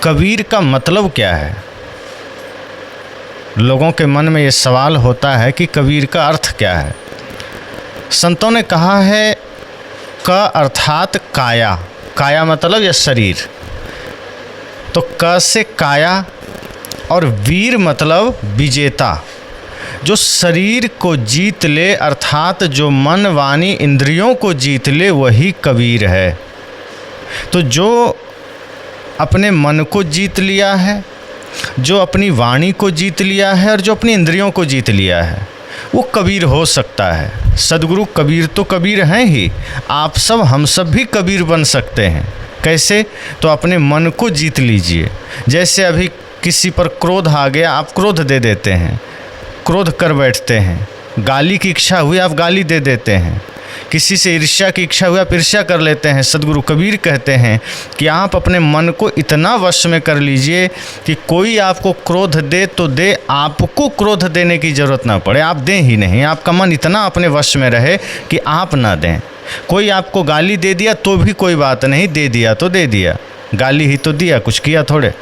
कबीर का मतलब क्या है? लोगों के मन में ये सवाल होता है कि कबीर का अर्थ क्या है। संतों ने कहा है क अर्थात काया, काया मतलब यह शरीर, तो क से काया, और वीर मतलब विजेता। जो शरीर को जीत ले अर्थात जो मन वाणी इंद्रियों को जीत ले वही कबीर है। तो जो अपने मन को जीत लिया है, जो अपनी वाणी को जीत लिया है और जो अपनी इंद्रियों को जीत लिया है वो कबीर हो सकता है। सद्गुरु कबीर तो कबीर हैं ही, आप सब हम सब भी कबीर बन सकते हैं। कैसे? तो अपने मन को जीत लीजिए। जैसे अभी किसी पर क्रोध आ गया, आप क्रोध दे देते हैं, क्रोध कर बैठते हैं। गाली की इच्छा हुई, आप गाली दे देते हैं। किसी से ईर्ष्या की इच्छा हुई, आप ईर्ष्या कर लेते हैं। सद्गुरु कबीर कहते हैं कि आप अपने मन को इतना वश में कर लीजिए कि कोई आपको क्रोध दे तो दे, आपको क्रोध देने की ज़रूरत ना पड़े, आप दें ही नहीं। आपका मन इतना अपने वश में रहे कि आप ना दें। कोई आपको गाली दे दिया तो भी कोई बात नहीं, दे दिया तो दे दिया, गाली ही तो दिया, कुछ किया थोड़े।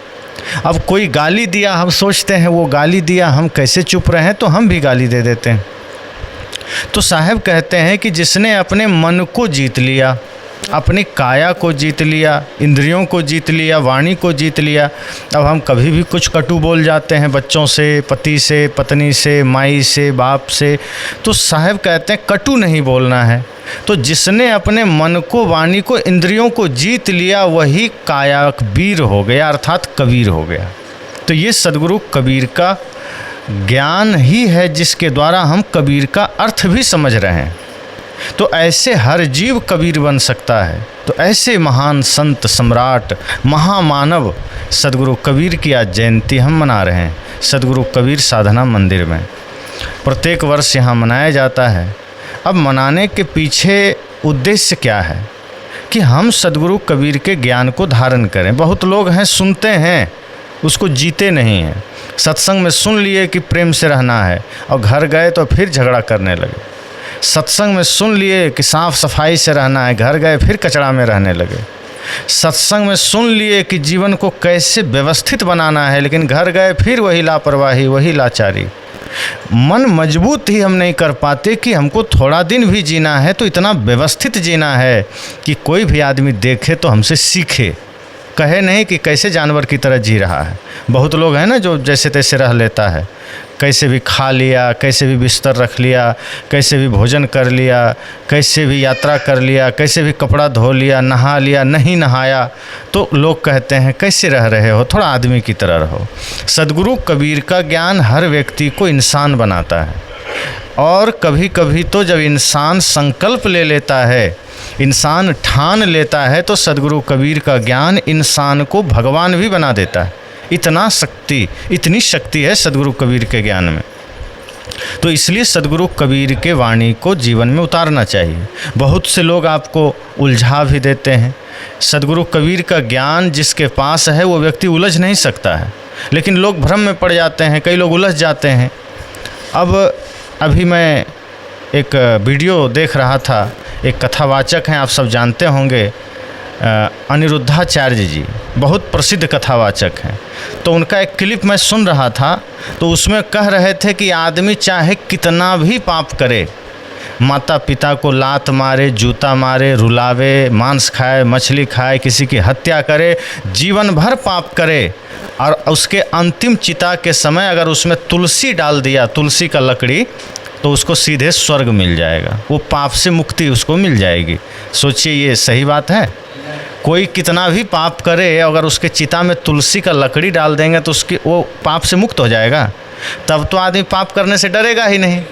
अब कोई गाली दिया, हम सोचते हैं वो गाली दिया, हम कैसे चुप रहे हैं, तो हम भी गाली दे देते हैं। तो साहब कहते हैं कि जिसने अपने मन को जीत लिया, अपनी काया को जीत लिया, इंद्रियों को जीत लिया, वाणी को जीत लिया। अब हम कभी भी कुछ कटु बोल जाते हैं बच्चों से, पति से, पत्नी से, माई से, बाप से, तो साहब कहते हैं कटु नहीं बोलना है। तो जिसने अपने मन को, वाणी को, इंद्रियों को जीत लिया वही कायावीर हो गया अर्थात कबीर हो गया। तो ये सद्गुरु कबीर का ज्ञान ही है जिसके द्वारा हम कबीर का अर्थ भी समझ रहे हैं। तो ऐसे हर जीव कबीर बन सकता है। तो ऐसे महान संत, सम्राट, महामानव सद्गुरु कबीर की आज जयंती हम मना रहे हैं सद्गुरु कबीर साधना मंदिर में। प्रत्येक वर्ष यहाँ मनाया जाता है। अब मनाने के पीछे उद्देश्य क्या है कि हम सद्गुरु कबीर के ज्ञान को धारण करें। बहुत लोग हैं सुनते हैं, उसको जीते नहीं हैं। सत्संग में सुन लिए कि प्रेम से रहना है और घर गए तो फिर झगड़ा करने लगे। सत्संग में सुन लिए कि साफ़ सफाई से रहना है, घर गए फिर कचरा में रहने लगे। सत्संग में सुन लिए कि जीवन को कैसे व्यवस्थित बनाना है, लेकिन घर गए फिर वही लापरवाही, वही लाचारी। मन मजबूत ही हम नहीं कर पाते कि हमको थोड़ा दिन भी जीना है तो इतना व्यवस्थित जीना है कि कोई भी आदमी देखे तो हमसे सीखे, कहे नहीं कि कैसे जानवर की तरह जी रहा है। बहुत लोग हैं ना जो जैसे तैसे रह लेता है, कैसे भी खा लिया, कैसे भी बिस्तर रख लिया, कैसे भी भोजन कर लिया, कैसे भी यात्रा कर लिया, कैसे भी कपड़ा धो लिया, नहा लिया, नहीं नहाया, तो लोग कहते हैं कैसे रह रहे हो, थोड़ा आदमी की तरह रहो। सद्गुरु कबीर का ज्ञान हर व्यक्ति को इंसान बनाता है। और कभी कभी तो जब इंसान संकल्प ले लेता है, इंसान ठान लेता है, तो सद्गुरु कबीर का ज्ञान इंसान को भगवान भी बना देता है। इतनी शक्ति है सद्गुरु कबीर के ज्ञान में। तो इसलिए सद्गुरु कबीर के वाणी को जीवन में उतारना चाहिए। बहुत से लोग आपको उलझा भी देते हैं। सद्गुरु कबीर का ज्ञान जिसके पास है वो व्यक्ति उलझ नहीं सकता है, लेकिन लोग भ्रम में पड़ जाते हैं, कई लोग उलझ जाते हैं। अब अभी मैं एक वीडियो देख रहा था, एक कथावाचक हैं, आप सब जानते होंगे, अनिरुद्धाचार्य जी, बहुत प्रसिद्ध कथावाचक हैं। तो उनका एक क्लिप मैं सुन रहा था, तो उसमें कह रहे थे कि आदमी चाहे कितना भी पाप करे, माता पिता को लात मारे, जूता मारे, रुलावे, मांस खाए, मछली खाए, किसी की हत्या करे, जीवन भर पाप करे, और उसके अंतिम चिता के समय अगर उसमें तुलसी डाल दिया, तुलसी का लकड़ी, तो उसको सीधे स्वर्ग मिल जाएगा, वो पाप से मुक्ति उसको मिल जाएगी। सोचिए ये सही बात है? कोई कितना भी पाप करे, अगर उसके चिता में तुलसी का लकड़ी डाल देंगे तो उसकी वो पाप से मुक्त हो जाएगा। तब तो आदमी पाप करने से डरेगा ही नहीं,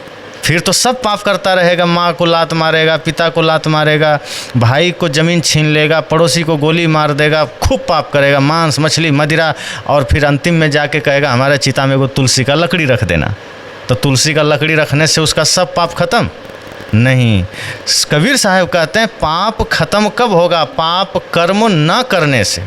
फिर तो सब पाप करता रहेगा। माँ को लात मारेगा, पिता को लात मारेगा, भाई को ज़मीन छीन लेगा, पड़ोसी को गोली मार देगा, खूब पाप करेगा, मांस, मछली, मदिरा, और फिर अंतिम में जाके कहेगा हमारे चिता में वो तुलसी का लकड़ी रख देना। तो तुलसी का लकड़ी रखने से उसका सब पाप खत्म नहीं। कबीर साहब कहते हैं पाप खत्म कब होगा? पाप कर्म न करने से।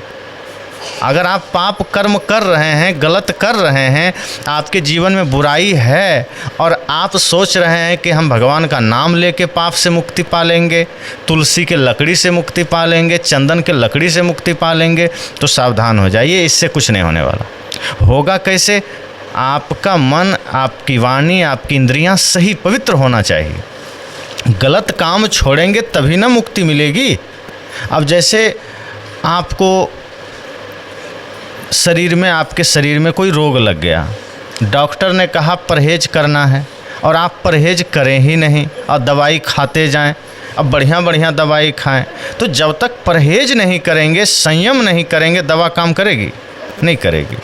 अगर आप पाप कर्म कर रहे हैं, गलत कर रहे हैं, आपके जीवन में बुराई है और आप सोच रहे हैं कि हम भगवान का नाम लेके पाप से मुक्ति पा लेंगे, तुलसी के लकड़ी से मुक्ति पा लेंगे, चंदन के लकड़ी से मुक्ति पा लेंगे, तो सावधान हो जाइए, इससे कुछ नहीं होने वाला। होगा कैसे? आपका मन, आपकी वाणी, आपकी इंद्रियां सही पवित्र होना चाहिए। गलत काम छोड़ेंगे तभी ना मुक्ति मिलेगी। अब जैसे आपको आपके शरीर में कोई रोग लग गया, डॉक्टर ने कहा परहेज करना है और आप परहेज करें ही नहीं और दवाई खाते जाएं, अब बढ़िया बढ़िया दवाई खाएं, तो जब तक परहेज नहीं करेंगे, संयम नहीं करेंगे, दवा काम करेगी? नहीं करेगी।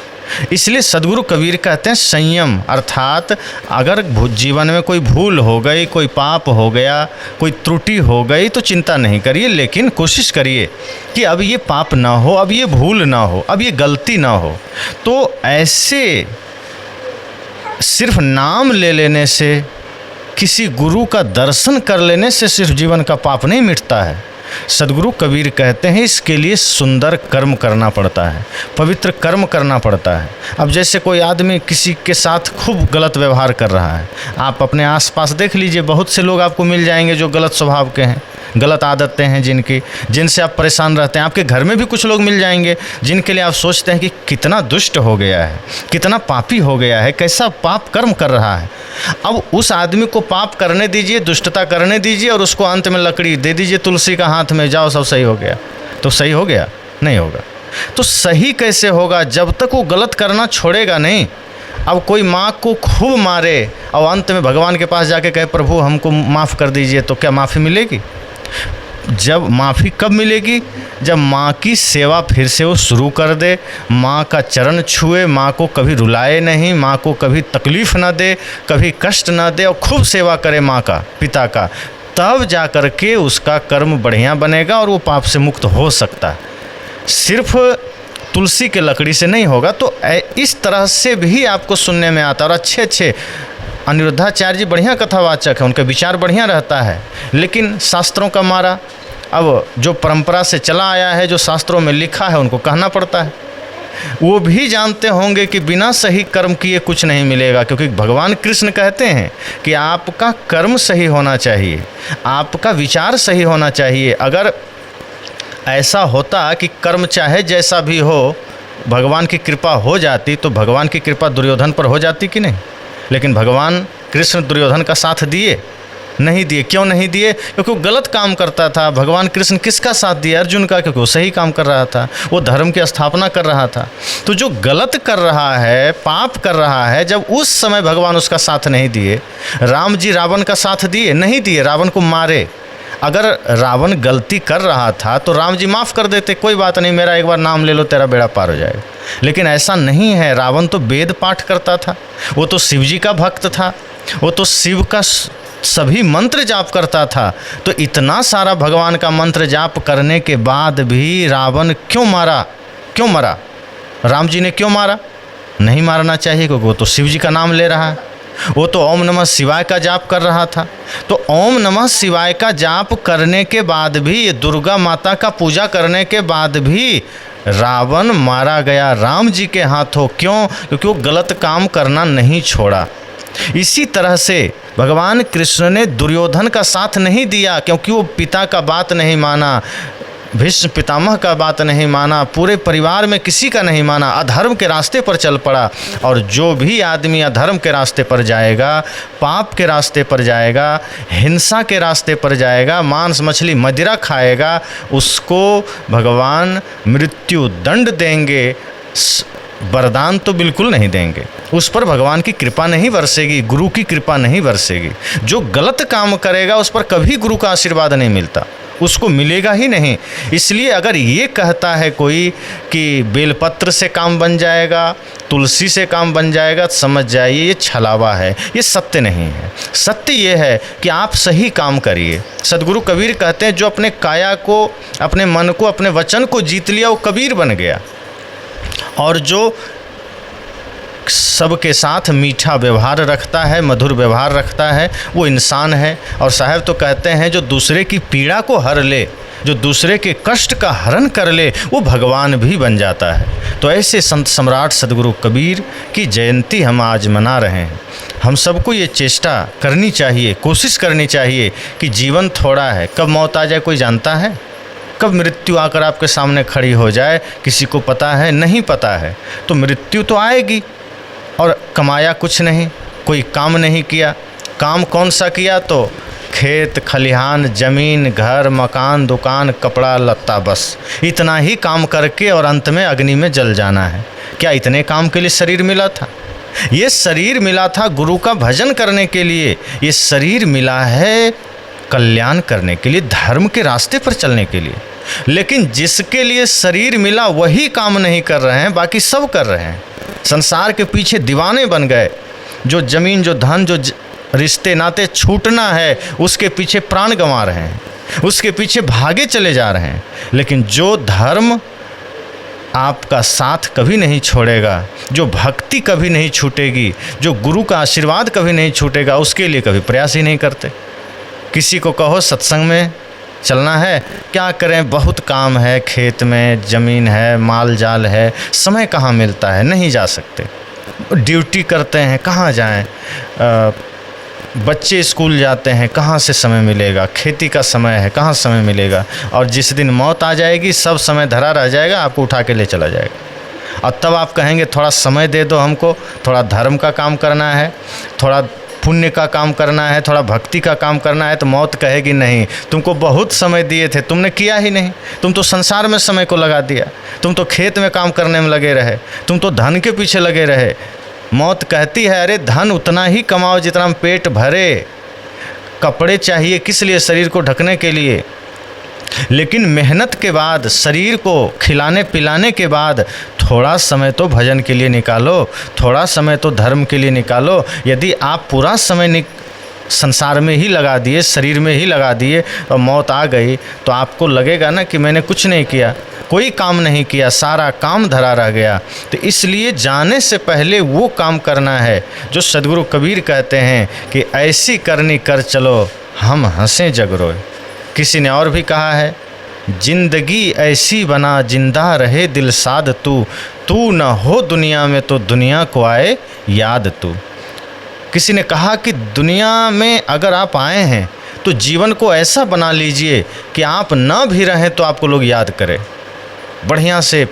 इसलिए सद्गुरु कबीर कहते हैं संयम, अर्थात अगर जीवन में कोई भूल हो गई, कोई पाप हो गया, कोई त्रुटि हो गई तो चिंता नहीं करिए, लेकिन कोशिश करिए कि अब ये पाप ना हो, अब ये भूल ना हो, अब ये गलती ना हो। तो ऐसे सिर्फ नाम ले लेने से, किसी गुरु का दर्शन कर लेने से सिर्फ जीवन का पाप नहीं मिटता है। सद्गुरु कबीर कहते हैं इसके लिए सुंदर कर्म करना पड़ता है, पवित्र कर्म करना पड़ता है। अब जैसे कोई आदमी किसी के साथ खूब गलत व्यवहार कर रहा है, आप अपने आसपास देख लीजिए, बहुत से लोग आपको मिल जाएंगे जो गलत स्वभाव के हैं, गलत आदतें हैं जिनसे आप परेशान रहते हैं। आपके घर में भी कुछ लोग मिल जाएंगे जिनके लिए आप सोचते हैं कि कितना दुष्ट हो गया है, कितना पापी हो गया है, कैसा पाप कर्म कर रहा है। अब उस आदमी को पाप करने दीजिए, दुष्टता करने दीजिए और उसको अंत में लकड़ी दे दीजिए तुलसी का हाथ में, जाओ सब सही हो गया। तो सही हो गया? नहीं होगा। तो सही कैसे होगा? जब तक वो गलत करना छोड़ेगा नहीं। अब कोई माँ को खूब मारे और अंत में भगवान के पास जाके कहे प्रभु हमको माफ़ कर दीजिए, तो क्या माफ़ी मिलेगी? जब माफ़ी कब मिलेगी? जब माँ की सेवा फिर से वो शुरू कर दे, माँ का चरण छुए, माँ को कभी रुलाए नहीं, माँ को कभी तकलीफ़ ना दे, कभी कष्ट ना दे और खूब सेवा करे माँ का, पिता का, तब जा कर के उसका कर्म बढ़िया बनेगा और वो पाप से मुक्त हो सकता है। सिर्फ तुलसी के लकड़ी से नहीं होगा। तो इस तरह से भी आपको सुनने में आता है। और अच्छे अच्छे अनिरुद्धाचार्य जी बढ़िया कथावाचक हैं, उनका विचार बढ़िया रहता है, लेकिन शास्त्रों का मारा, अब जो परंपरा से चला आया है, जो शास्त्रों में लिखा है, उनको कहना पड़ता है। वो भी जानते होंगे कि बिना सही कर्म किए कुछ नहीं मिलेगा, क्योंकि भगवान कृष्ण कहते हैं कि आपका कर्म सही होना चाहिए, आपका विचार सही होना चाहिए। अगर ऐसा होता कि कर्म चाहे जैसा भी हो, भगवान की कृपा हो जाती, तो भगवान की कृपा दुर्योधन पर हो जाती कि नहीं? लेकिन भगवान कृष्ण दुर्योधन का साथ दिए? नहीं दिए। क्यों नहीं दिए? क्योंकि वो गलत काम करता था। भगवान कृष्ण किसका साथ दिया? अर्जुन का, क्योंकि वो सही काम कर रहा था, वो धर्म की स्थापना कर रहा था। तो जो गलत कर रहा है, पाप कर रहा है, जब उस समय भगवान उसका साथ नहीं दिए। राम जी रावण का साथ दिए? नहीं दिए, रावण को मारे। अगर रावण गलती कर रहा था तो राम जी माफ़ कर देते, कोई बात नहीं, मेरा एक बार नाम ले लो, तेरा बेड़ा पार हो जाएगा। लेकिन ऐसा नहीं है। रावण तो वेद पाठ करता था, वो तो शिव जी का भक्त था, वो तो शिव का सभी मंत्र जाप करता था। तो इतना सारा भगवान का मंत्र जाप करने के बाद भी रावण क्यों मारा? क्यों मरा? राम जी ने क्यों मारा? नहीं मारना चाहिए, क्योंकि वो तो शिव जी का नाम ले रहा है, वो तो ओम नमः शिवाय का जाप कर रहा था। तो ओम नमः शिवाय का जाप करने के बाद भी, दुर्गा माता का पूजा करने के बाद भी रावण मारा गया राम जी के हाथों। क्यों? क्योंकि वो गलत काम करना नहीं छोड़ा। इसी तरह से भगवान कृष्ण ने दुर्योधन का साथ नहीं दिया, क्योंकि वो पिता का बात नहीं माना, भीष्म पितामह का बात नहीं माना, पूरे परिवार में किसी का नहीं माना, अधर्म के रास्ते पर चल पड़ा। और जो भी आदमी अधर्म के रास्ते पर जाएगा, पाप के रास्ते पर जाएगा, हिंसा के रास्ते पर जाएगा, मांस मछली मदिरा खाएगा, उसको भगवान मृत्यु दंड देंगे, वरदान तो बिल्कुल नहीं देंगे। उस पर भगवान की कृपा नहीं बरसेगी, गुरु की कृपा नहीं बरसेगी। जो गलत काम करेगा उस पर कभी गुरु का आशीर्वाद नहीं मिलता, उसको मिलेगा ही नहीं। इसलिए अगर ये कहता है कोई कि बेलपत्र से काम बन जाएगा, तुलसी से काम बन जाएगा, तो समझ जाइए ये छलावा है, ये सत्य नहीं है। सत्य ये है कि आप सही काम करिए। सद्गुरु कबीर कहते हैं जो अपने काया को, अपने मन को, अपने वचन को जीत लिया वो कबीर बन गया। और जो सबके साथ मीठा व्यवहार रखता है, मधुर व्यवहार रखता है, वो इंसान है। और साहब तो कहते हैं जो दूसरे की पीड़ा को हर ले जो दूसरे के कष्ट का हरण कर ले वो भगवान भी बन जाता है। तो ऐसे संत सम्राट सद्गुरु कबीर की जयंती हम आज मना रहे हैं। हम सबको ये चेष्टा करनी चाहिए, कोशिश करनी चाहिए कि जीवन थोड़ा है, कब मौत आ जाए कोई जानता है? कब मृत्यु आकर आपके सामने खड़ी हो जाए किसी को पता है? नहीं पता है। तो मृत्यु तो आएगी। और कमाया कुछ नहीं, कोई काम नहीं किया, काम कौन सा किया? तो खेत खलिहान, ज़मीन, घर, मकान, दुकान, कपड़ा लत्ता, बस इतना ही काम करके और अंत में अग्नि में जल जाना है। क्या इतने काम के लिए शरीर मिला था? ये शरीर मिला था गुरु का भजन करने के लिए। ये शरीर मिला है कल्याण करने के लिए, धर्म के रास्ते पर चलने के लिए। लेकिन जिसके लिए शरीर मिला वही काम नहीं कर रहे हैं, बाकी सब कर रहे हैं। संसार के पीछे दीवाने बन गए। जो ज़मीन, जो धन, जो रिश्ते नाते छूटना है उसके पीछे प्राण गंवा रहे हैं, उसके पीछे भागे चले जा रहे हैं। लेकिन जो धर्म आपका साथ कभी नहीं छोड़ेगा, जो भक्ति कभी नहीं छूटेगी, जो गुरु का आशीर्वाद कभी नहीं छूटेगा, उसके लिए कभी प्रयास ही नहीं करते। किसी को कहो सत्संग में चलना है, क्या करें, बहुत काम है, खेत में ज़मीन है, माल जाल है, समय कहाँ मिलता है, नहीं जा सकते। ड्यूटी करते हैं, कहाँ जाएं, बच्चे स्कूल जाते हैं, कहाँ से समय मिलेगा, खेती का समय है, कहाँ समय मिलेगा। और जिस दिन मौत आ जाएगी सब समय धरा रह जाएगा, आपको उठा के ले चला जाएगा। और तब आप कहेंगे थोड़ा समय दे दो हमको, थोड़ा धर्म का काम करना है, थोड़ा पुण्य का काम करना है, थोड़ा भक्ति का काम करना है। तो मौत कहेगी नहीं, तुमको बहुत समय दिए थे, तुमने किया ही नहीं। तुम तो संसार में समय को लगा दिया, तुम तो खेत में काम करने में लगे रहे, तुम तो धन के पीछे लगे रहे। मौत कहती है अरे धन उतना ही कमाओ जितना में पेट भरे, कपड़े चाहिए किस लिए? शरीर को ढकने के लिए। लेकिन मेहनत के बाद, शरीर को खिलाने पिलाने के बाद थोड़ा समय तो भजन के लिए निकालो, थोड़ा समय तो धर्म के लिए निकालो। यदि आप पूरा समय संसार में ही लगा दिए, शरीर में ही लगा दिए और मौत आ गई तो आपको लगेगा ना कि मैंने कुछ नहीं किया, कोई काम नहीं किया, सारा काम धरा रह गया। तो इसलिए जाने से पहले वो काम करना है जो सद्गुरु कबीर कहते हैं कि ऐसी करनी कर चलो हम हंसें जग रोए। किसी ने और भी कहा है, जिंदगी ऐसी बना जिंदा रहे दिल साध तू, तू न हो दुनिया में तो दुनिया को आए याद तू। किसी ने कहा कि दुनिया में अगर आप आए हैं तो जीवन को ऐसा बना लीजिए कि आप न भी रहें तो आपको लोग याद करें, बढ़िया से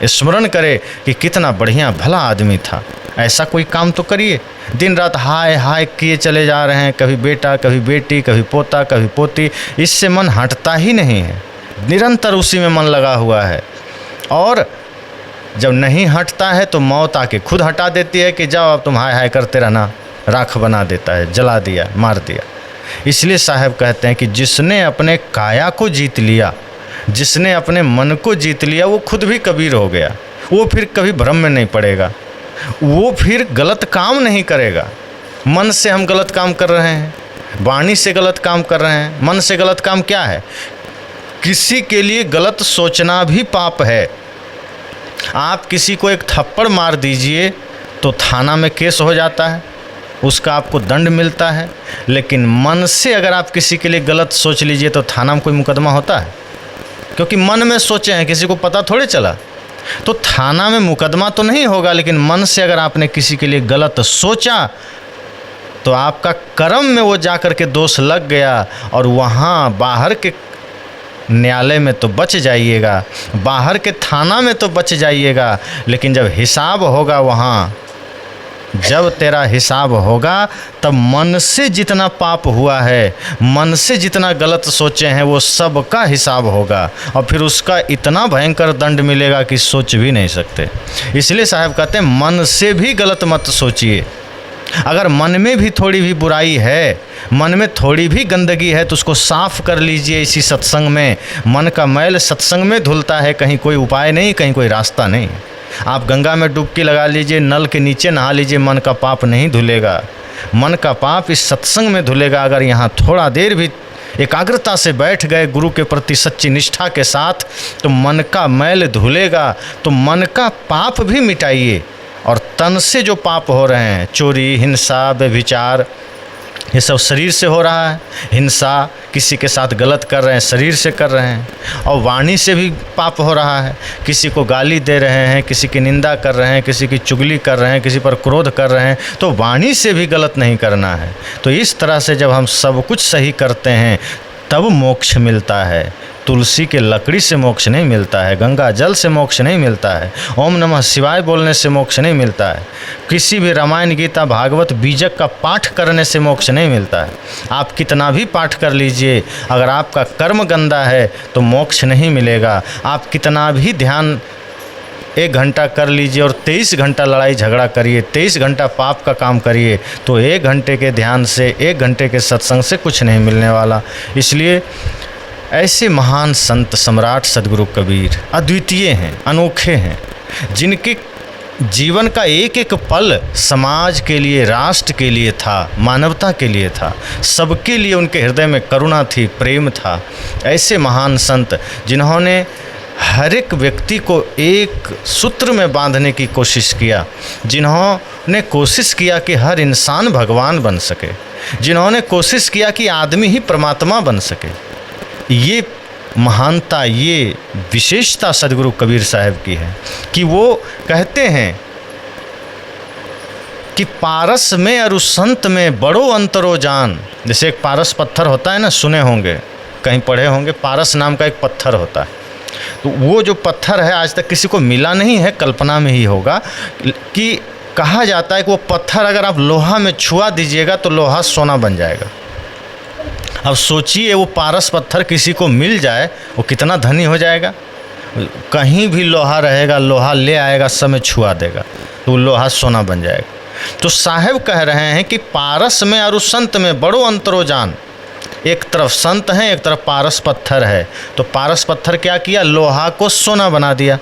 स्मरण करें कि कितना बढ़िया भला आदमी था। ऐसा कोई काम तो करिए। दिन रात हाय हाय किए चले जा रहे हैं, कभी बेटा, कभी बेटी, कभी पोता, कभी पोती, इससे मन हटता ही नहीं है, निरंतर उसी में मन लगा हुआ है। और जब नहीं हटता है तो मौत आके खुद हटा देती है कि जाओ अब तुम हाय हाय करते रहना, राख बना देता है, जला दिया, मार दिया। इसलिए साहब कहते हैं कि जिसने अपने काया को जीत लिया, जिसने अपने मन को जीत लिया, वो खुद भी कबीर हो गया। वो फिर कभी भ्रम में नहीं पड़ेगा, वो फिर गलत काम नहीं करेगा। मन से हम गलत काम कर रहे हैं, वाणी से गलत काम कर रहे हैं। मन से गलत काम क्या है? किसी के लिए गलत सोचना भी पाप है। आप किसी को एक थप्पड़ मार दीजिए तो थाना में केस हो जाता है, उसका आपको दंड मिलता है। लेकिन मन से अगर आप किसी के लिए गलत सोच लीजिए तो थाना में कोई मुकदमा होता है? क्योंकि मन में सोचे हैं, किसी को पता थोड़े चला। तो थाना में मुकदमा तो नहीं होगा, लेकिन मन से अगर आपने किसी के लिए गलत सोचा तो आपका कर्म में वो जा कर के दोष लग गया। और वहाँ बाहर के न्यायालय में तो बच जाइएगा, बाहर के थाना में तो बच जाइएगा, लेकिन जब हिसाब होगा वहाँ, जब तेरा हिसाब होगा तब मन से जितना पाप हुआ है, मन से जितना गलत सोचे हैं, वो सब का हिसाब होगा। और फिर उसका इतना भयंकर दंड मिलेगा कि सोच भी नहीं सकते। इसलिए साहब कहते हैं मन से भी गलत मत सोचिए। अगर मन में भी थोड़ी भी बुराई है, मन में थोड़ी भी गंदगी है तो उसको साफ कर लीजिए इसी सत्संग में। मन का मैल सत्संग में धुलता है, कहीं कोई उपाय नहीं, कहीं कोई रास्ता नहीं। आप गंगा में डुबकी लगा लीजिए, नल के नीचे नहा लीजिए, मन का पाप नहीं धुलेगा। मन का पाप इस सत्संग में धुलेगा। अगर यहाँ थोड़ा देर भी एकाग्रता से बैठ गए गुरु के प्रति सच्ची निष्ठा के साथ तो मन का मैल धुलेगा। तो मन का पाप भी मिटाइए। और तन से जो पाप हो रहे हैं, चोरी, हिंसा, व्यभिचार, ये सब शरीर से हो रहा है। हिंसा, किसी के साथ गलत कर रहे हैं, शरीर से कर रहे हैं। और वाणी से भी पाप हो रहा है, किसी को गाली दे रहे हैं, किसी की निंदा कर रहे हैं, किसी की चुगली कर रहे हैं, किसी पर क्रोध कर रहे हैं, तो वाणी से भी गलत नहीं करना है। तो इस तरह से जब हम सब कुछ सही करते हैं तब मोक्ष मिलता है। तुलसी के लकड़ी से मोक्ष नहीं मिलता है, गंगा जल से मोक्ष नहीं मिलता है, ओम नमः शिवाय बोलने से मोक्ष नहीं मिलता है, किसी भी रामायण गीता भागवत बीजक का पाठ करने से मोक्ष नहीं मिलता है। आप कितना भी पाठ कर लीजिए, अगर आपका कर्म गंदा है तो मोक्ष नहीं मिलेगा। आप कितना भी ध्यान 1 घंटा कर लीजिए और 23 घंटा लड़ाई झगड़ा करिए, 23 घंटा पाप का काम करिए, तो 1 घंटे के ध्यान से, 1 घंटे के सत्संग से कुछ नहीं मिलने वाला। इसलिए ऐसे महान संत सम्राट सद्गुरु कबीर अद्वितीय हैं, अनोखे हैं, जिनके जीवन का एक एक पल समाज के लिए, राष्ट्र के लिए था, मानवता के लिए था, सबके लिए उनके हृदय में करुणा थी, प्रेम था। ऐसे महान संत जिन्होंने हर एक व्यक्ति को एक सूत्र में बांधने की कोशिश किया, जिन्होंने कोशिश किया कि हर इंसान भगवान बन सके, जिन्होंने कोशिश किया कि आदमी ही परमात्मा बन सके। ये महानता, ये विशेषता सद्गुरु कबीर साहब की है कि वो कहते हैं कि पारस में और उस संत में बड़ो अंतरो जान। जैसे एक पारस पत्थर होता है ना, सुने होंगे, कहीं पढ़े होंगे, पारस नाम का एक पत्थर होता है। तो वो जो पत्थर है आज तक किसी को मिला नहीं है, कल्पना में ही होगा कि कहा जाता है कि वो पत्थर अगर आप लोहा में छुआ दीजिएगा तो लोहा सोना बन जाएगा। अब सोचिए वो पारस पत्थर किसी को मिल जाए, वो कितना धनी हो जाएगा। कहीं भी लोहा रहेगा, लोहा ले आएगा, समय छुआ देगा, तो वो लोहा सोना बन जाएगा। तो साहब कह रहे हैं कि पारस में और उस संत में बड़ो अंतरो जान। एक तरफ संत हैं, एक तरफ पारस पत्थर है। तो पारस पत्थर क्या किया? लोहा को सोना बना दिया।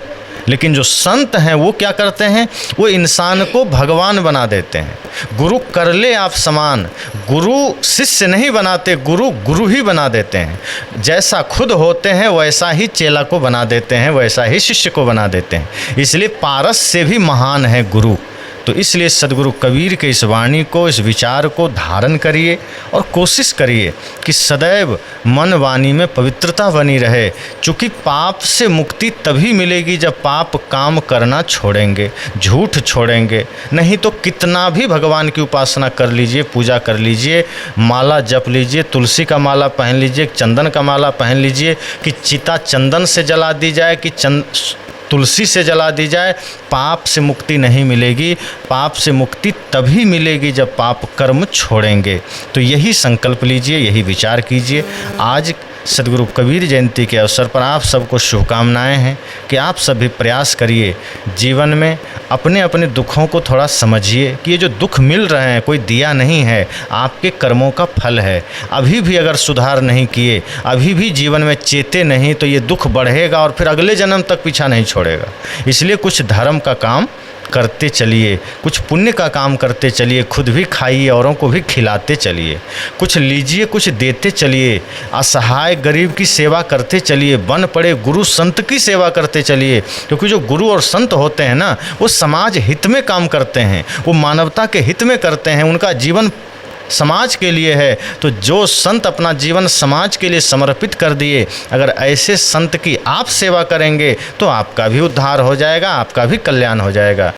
लेकिन जो संत हैं वो क्या करते हैं? वो इंसान को भगवान बना देते हैं। गुरु कर ले आप समान। गुरु शिष्य नहीं बनाते, गुरु गुरु ही बना देते हैं। जैसा खुद होते हैं वैसा ही चेला को बना देते हैं, वैसा ही शिष्य को बना देते हैं। इसलिए पारस से भी महान है गुरु। तो इसलिए सद्गुरु कबीर के इस वाणी को, इस विचार को धारण करिए और कोशिश करिए कि सदैव मन वाणी में पवित्रता बनी रहे। चूँकि पाप से मुक्ति तभी मिलेगी जब पाप काम करना छोड़ेंगे, झूठ छोड़ेंगे। नहीं तो कितना भी भगवान की उपासना कर लीजिए, पूजा कर लीजिए, माला जप लीजिए, तुलसी का माला पहन लीजिए, चंदन का माला पहन लीजिए, कि चिता चंदन से जला दी जाए कि तुलसी से जला दी जाए, पाप से मुक्ति नहीं मिलेगी। पाप से मुक्ति तभी मिलेगी जब पाप कर्म छोड़ेंगे। तो यही संकल्प लीजिए, यही विचार कीजिए। आज सद्गुरु कबीर जयंती के अवसर पर आप सबको शुभकामनाएं हैं कि आप सभी प्रयास करिए जीवन में अपने अपने दुखों को थोड़ा समझिए कि ये जो दुख मिल रहे हैं कोई दिया नहीं है, आपके कर्मों का फल है। अभी भी अगर सुधार नहीं किए, अभी भी जीवन में चेते नहीं, तो ये दुख बढ़ेगा और फिर अगले जन्म तक पीछा नहीं छोड़ेगा। इसलिए कुछ धर्म का काम करते चलिए, कुछ पुण्य का काम करते चलिए, खुद भी खाइए, औरों को भी खिलाते चलिए, कुछ लीजिए, कुछ देते चलिए, असहाय गरीब की सेवा करते चलिए, बन पड़े गुरु संत की सेवा करते चलिए। क्योंकि जो गुरु और संत होते हैं ना, वो समाज हित में काम करते हैं, वो मानवता के हित में करते हैं, उनका जीवन समाज के लिए है। तो जो संत अपना जीवन समाज के लिए समर्पित कर दिए, अगर ऐसे संत की आप सेवा करेंगे तो आपका भी उद्धार हो जाएगा, आपका भी कल्याण हो जाएगा।